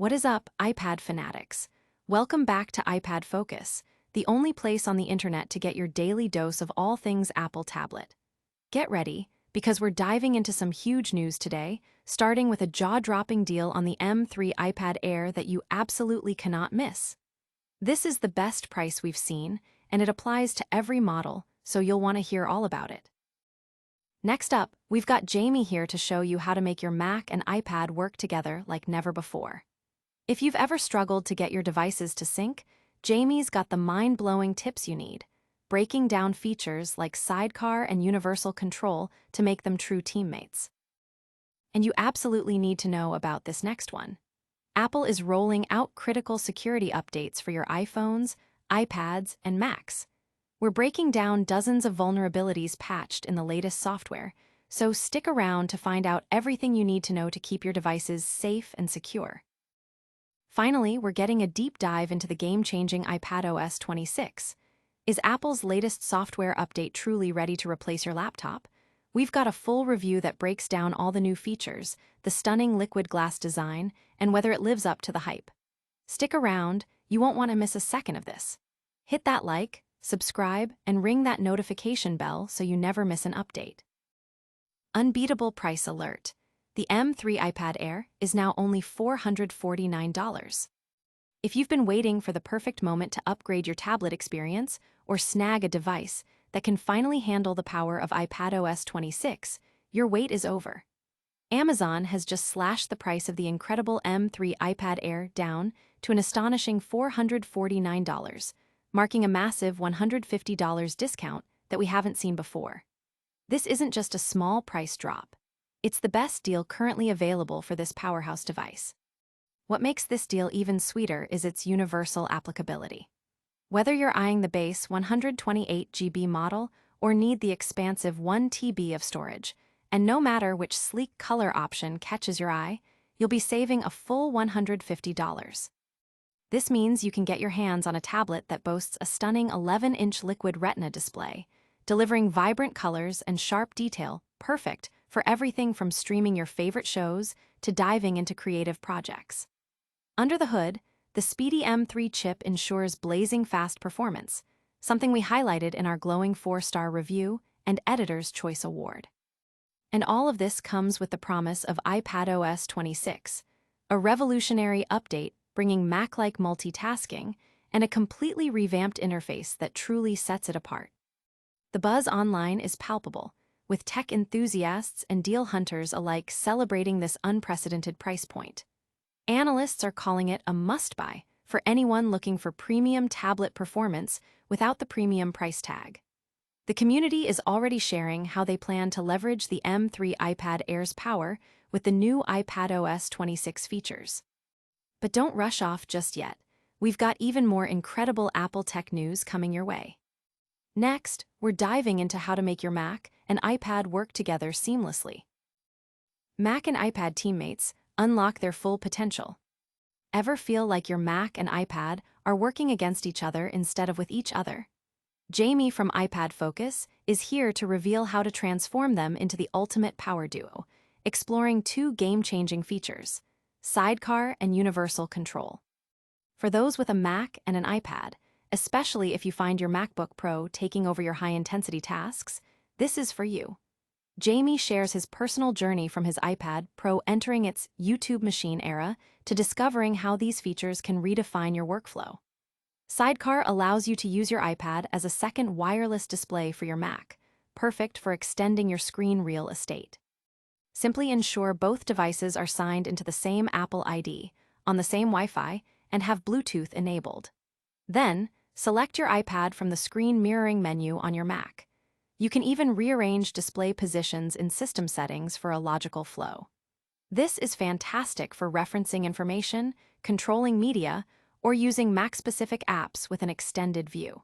What is up, iPad fanatics? Welcome back to iPad Focus, the only place on the internet to get your daily dose of all things Apple tablet. Get ready, because we're diving into some huge news today, starting with a jaw-dropping deal on the M3 iPad Air that you absolutely cannot miss. This is the best price we've seen, and it applies to every model, so you'll want to hear all about it. Next up, we've got Jamie here to show you how to make your Mac and iPad work together like never before. If you've ever struggled to get your devices to sync, Jamie's got the mind-blowing tips you need, breaking down features like Sidecar and Universal Control to make them true teammates. And you absolutely need to know about this next one. Apple is rolling out critical security updates for your iPhones, iPads, and Macs. We're breaking down dozens of vulnerabilities patched in the latest software, so stick around to find out everything you need to know to keep your devices safe and secure. Finally, we're getting a deep dive into the game-changing iPadOS 26. Is Apple's latest software update truly ready to replace your laptop? We've got a full review that breaks down all the new features, the stunning liquid glass design, and whether it lives up to the hype. Stick around, you won't want to miss a second of this. Hit that like, subscribe, and ring that notification bell so you never miss an update. Unbeatable price alert. The M3 iPad Air is now only $449. If you've been waiting for the perfect moment to upgrade your tablet experience or snag a device that can finally handle the power of iPadOS 26, your wait is over. Amazon has just slashed the price of the incredible M3 iPad Air down to an astonishing $449, marking a massive $150 discount that we haven't seen before. This isn't just a small price drop. It's the best deal currently available for this powerhouse device. What makes this deal even sweeter is its universal applicability. Whether you're eyeing the base 128GB model or need the expansive 1TB of storage, and no matter which sleek color option catches your eye, you'll be saving a full $150. This means you can get your hands on a tablet that boasts a stunning 11-inch liquid retina display, delivering vibrant colors and sharp detail, perfect for everything from streaming your favorite shows to diving into creative projects. Under the hood, the speedy M3 chip ensures blazing fast performance, something we highlighted in our glowing 4-star review and Editor's Choice Award. And all of this comes with the promise of iPadOS 26, a revolutionary update bringing Mac-like multitasking and a completely revamped interface that truly sets it apart. The buzz online is palpable, with tech enthusiasts and deal hunters alike celebrating this unprecedented price point. Analysts are calling it a must-buy for anyone looking for premium tablet performance without the premium price tag. The community is already sharing how they plan to leverage the M3 iPad Air's power with the new iPadOS 26 features. But don't rush off just yet. We've got even more incredible Apple tech news coming your way. Next, we're diving into how to make your Mac and iPad work together seamlessly. Mac and iPad teammates unlock their full potential. Ever feel like your Mac and iPad are working against each other instead of with each other? Jamie from iPad Focus is here to reveal how to transform them into the ultimate power duo, exploring two game-changing features, Sidecar and Universal Control. For those with a Mac and an iPad, especially if you find your MacBook Pro taking over your high-intensity tasks, this is for you. Jamie shares his personal journey from his iPad Pro entering its YouTube machine era to discovering how these features can redefine your workflow. Sidecar allows you to use your iPad as a second wireless display for your Mac, perfect for extending your screen real estate. Simply ensure both devices are signed into the same Apple ID, on the same Wi-Fi, and have Bluetooth enabled. Then, select your iPad from the screen mirroring menu on your Mac. You can even rearrange display positions in system settings for a logical flow. This is fantastic for referencing information, controlling media, or using Mac-specific apps with an extended view.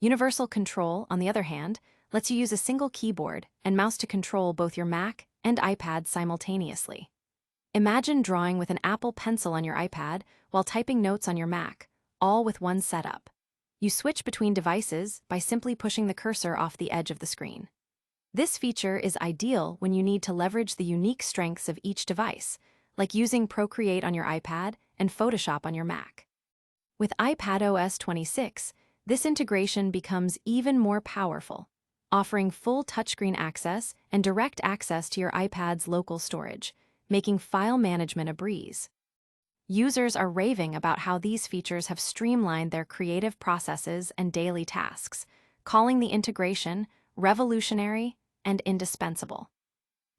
Universal Control, on the other hand, lets you use a single keyboard and mouse to control both your Mac and iPad simultaneously. Imagine drawing with an Apple Pencil on your iPad while typing notes on your Mac, all with one setup. You switch between devices by simply pushing the cursor off the edge of the screen. This feature is ideal when you need to leverage the unique strengths of each device, like using Procreate on your iPad and Photoshop on your Mac. With iPadOS 26, this integration becomes even more powerful, offering full touchscreen access and direct access to your iPad's local storage, making file management a breeze. Users are raving about how these features have streamlined their creative processes and daily tasks, calling the integration revolutionary and indispensable.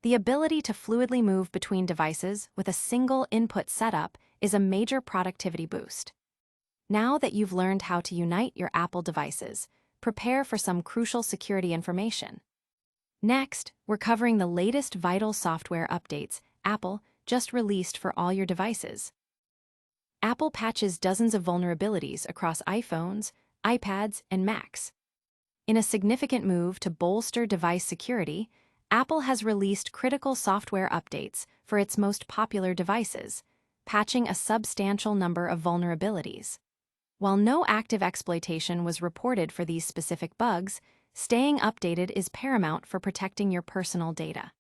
The ability to fluidly move between devices with a single input setup is a major productivity boost. Now that you've learned how to unite your Apple devices, prepare for some crucial security information. Next, we're covering the latest vital software updates Apple just released for all your devices. Apple patches dozens of vulnerabilities across iPhones, iPads, and Macs. In a significant move to bolster device security, Apple has released critical software updates for its most popular devices, patching a substantial number of vulnerabilities. While no active exploitation was reported for these specific bugs, staying updated is paramount for protecting your personal data.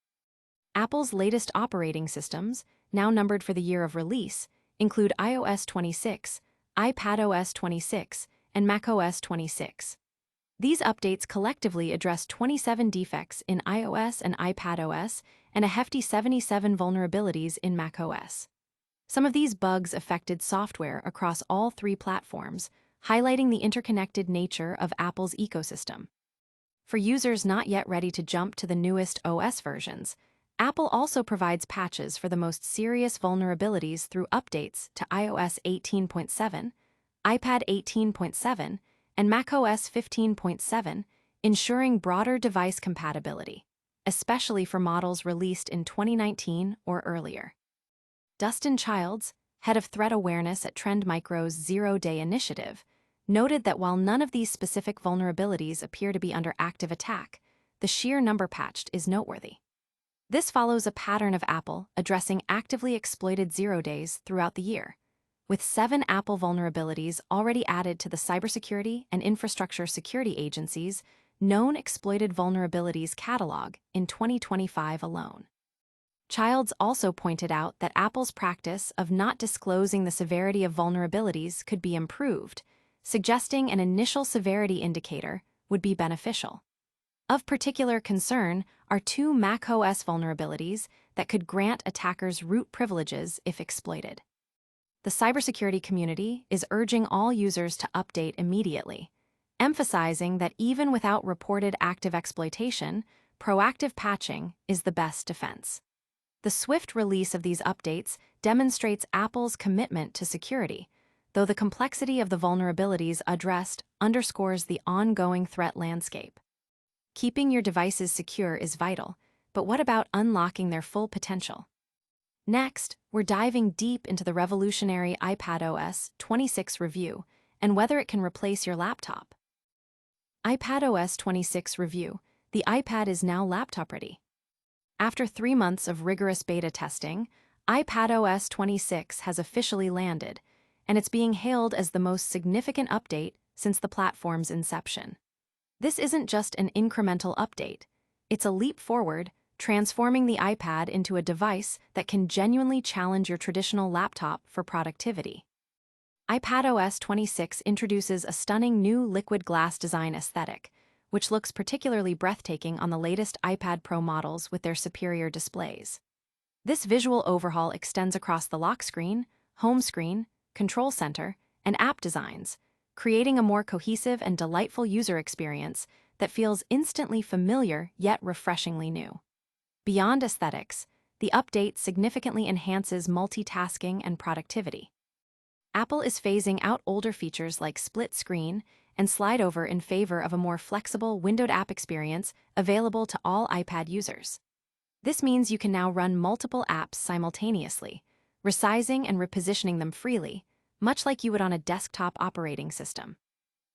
Apple's latest operating systems, now numbered for the year of release, include iOS 26, iPadOS 26, and macOS 26. These updates collectively address 27 defects in iOS and iPadOS and a hefty 77 vulnerabilities in macOS. Some of these bugs affected software across all three platforms, highlighting the interconnected nature of Apple's ecosystem. For users not yet ready to jump to the newest OS versions, Apple also provides patches for the most serious vulnerabilities through updates to iOS 18.7, iPad 18.7, and macOS 15.7, ensuring broader device compatibility, especially for models released in 2019 or earlier. Dustin Childs, head of threat awareness at Trend Micro's Zero-Day Initiative, noted that while none of these specific vulnerabilities appear to be under active attack, the sheer number patched is noteworthy. This follows a pattern of Apple addressing actively exploited zero-days throughout the year, with 7 Apple vulnerabilities already added to the Cybersecurity and Infrastructure Security Agency's Known Exploited Vulnerabilities catalog in 2025 alone. Childs also pointed out that Apple's practice of not disclosing the severity of vulnerabilities could be improved, suggesting an initial severity indicator would be beneficial. Of particular concern are 2 macOS vulnerabilities that could grant attackers root privileges if exploited. The cybersecurity community is urging all users to update immediately, emphasizing that even without reported active exploitation, proactive patching is the best defense. The swift release of these updates demonstrates Apple's commitment to security, though the complexity of the vulnerabilities addressed underscores the ongoing threat landscape. Keeping your devices secure is vital, but what about unlocking their full potential? Next, we're diving deep into the revolutionary iPadOS 26 review and whether it can replace your laptop. iPadOS 26 review: the iPad is now laptop-ready. After 3 months of rigorous beta testing, iPadOS 26 has officially landed, and it's being hailed as the most significant update since the platform's inception. This isn't just an incremental update, it's a leap forward, transforming the iPad into a device that can genuinely challenge your traditional laptop for productivity. iPadOS 26 introduces a stunning new liquid glass design aesthetic, which looks particularly breathtaking on the latest iPad Pro models with their superior displays. This visual overhaul extends across the lock screen, home screen, control center, and app designs, creating a more cohesive and delightful user experience that feels instantly familiar yet refreshingly new. Beyond aesthetics, the update significantly enhances multitasking and productivity. Apple is phasing out older features like split screen and slide over in favor of a more flexible windowed app experience available to all iPad users. This means you can now run multiple apps simultaneously, resizing and repositioning them freely, much like you would on a desktop operating system.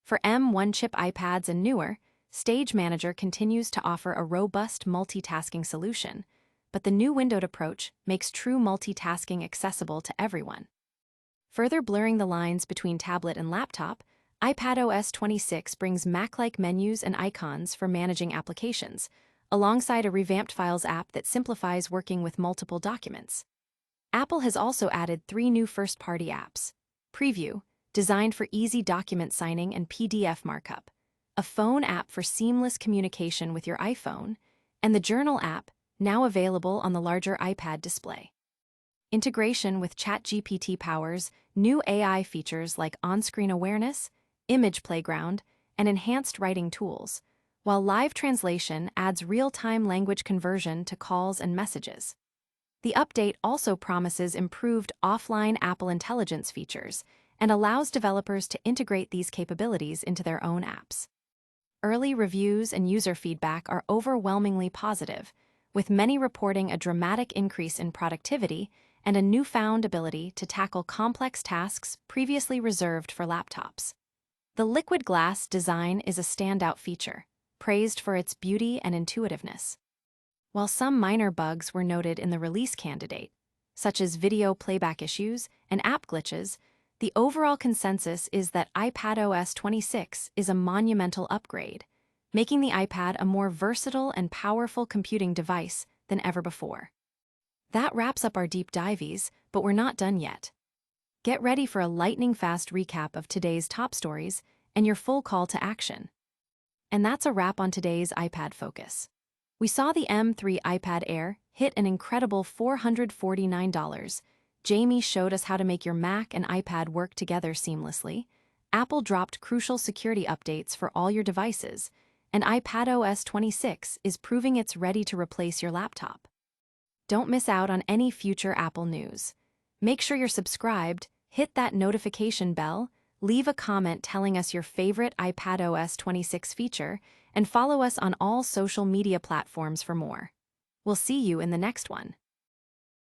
For M1 chip iPads and newer, Stage Manager continues to offer a robust multitasking solution, but the new windowed approach makes true multitasking accessible to everyone. Further blurring the lines between tablet and laptop, iPadOS 26 brings Mac-like menus and icons for managing applications, alongside a revamped Files app that simplifies working with multiple documents. Apple has also added 3 new first-party apps. Preview, designed for easy document signing and PDF markup. A phone app for seamless communication with your iPhone. And the Journal app, now available on the larger iPad display. Integration with ChatGPT powers new AI features like on-screen awareness, image playground, and enhanced writing tools, while live translation adds real-time language conversion to calls and messages. The update also promises improved offline Apple Intelligence features and allows developers to integrate these capabilities into their own apps. Early reviews and user feedback are overwhelmingly positive, with many reporting a dramatic increase in productivity and a newfound ability to tackle complex tasks previously reserved for laptops. The liquid glass design is a standout feature, praised for its beauty and intuitiveness. While some minor bugs were noted in the release candidate, such as video playback issues and app glitches, the overall consensus is that iPadOS 26 is a monumental upgrade, making the iPad a more versatile and powerful computing device than ever before. That wraps up our deep dives, but we're not done yet. Get ready for a lightning-fast recap of today's top stories and your full call to action. And that's a wrap on today's iPad Focus. We saw the M3 iPad Air hit an incredible $449. Jamie showed us how to make your Mac and iPad work together seamlessly. Apple dropped crucial security updates for all your devices, and iPadOS 26 is proving it's ready to replace your laptop. Don't miss out on any future Apple news. Make sure you're subscribed, hit that notification bell, leave a comment telling us your favorite iPadOS 26 feature, and follow us on all social media platforms for more. We'll see you in the next one.